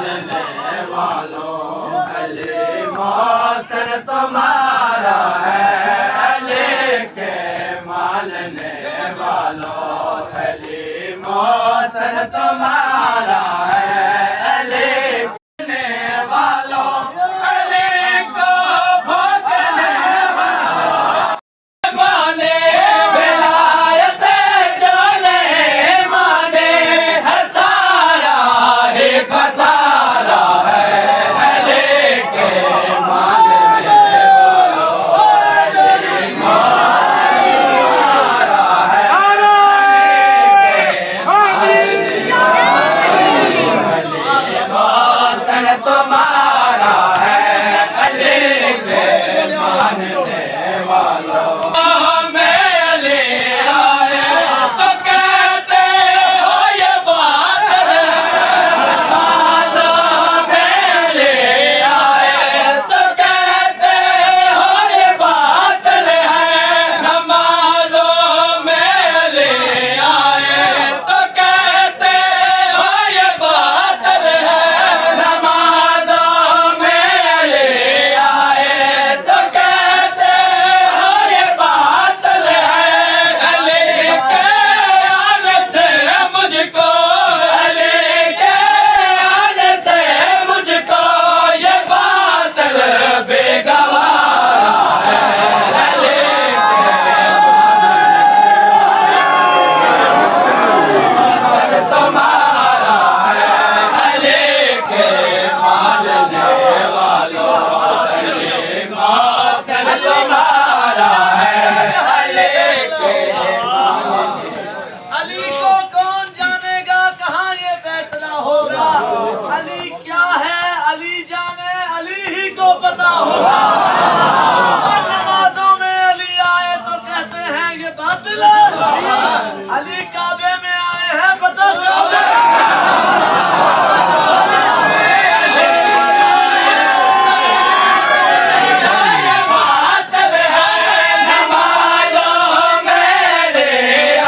मालने वालों अली मौसर तुम्हारा है, अली के मालने वालों अली मौसर तुम्हारा है, अली ने वालों अली को भोगने वालों माने विलायत जो नहीं माने हसारा ही खसारा है, अली के मालने वालों अली तुम्हारा है, मौसर तुम्हारा है, अली के मानने वालों में अली आए तो कहते हो ये बात है, नमाज़ों में अली आए तो कहते हो ये बात है, नमाज़ों में अली आए तो कहते हो ये बात है, नमाज़ों में अली आए तो कहते हो ये बात है, अली के आने से मुझको, अली के आने से मुझको ये बात बेगवारा है, अली मौसर तुम्हारा है, अली के मालने वालों अली मौसर तुम्हारा है, अली के अली को कौन जानेगा, कहाँ ये फैसला होगा। अली क्या है अली जाने, अली ही को पता होगा। और नमाजों में अली आए तो कहते हैं ये बातिल है, अली काबे में आए हैं बता काबे बादल है, नमाज़ों में अली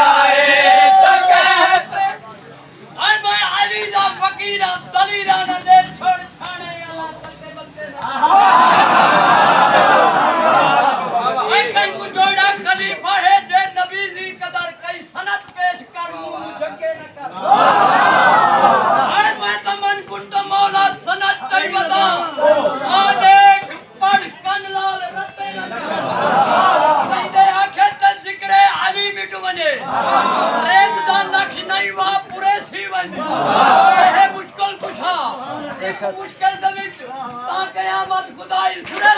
आए तो कहते मैं अली दा फकीरा दलीला न दे छोड़ छाड़े अल्लाह करते बनते ना कई बुजोड़ा खलीफा है जे नबी जी कदर कई सनत पेश कर मुंह जगे न कर मैं तमन कुंड मौला सनत चई बता आ देख पढ़ कन लाल रते न कर नहीं दे आखे ते जिक्र अली मिट वने रेत दा नक्श नहीं वा पूरे सी वने ए मुश्किल कुछा एक मुश्किल दे विच ता कयामत खुदाई सुने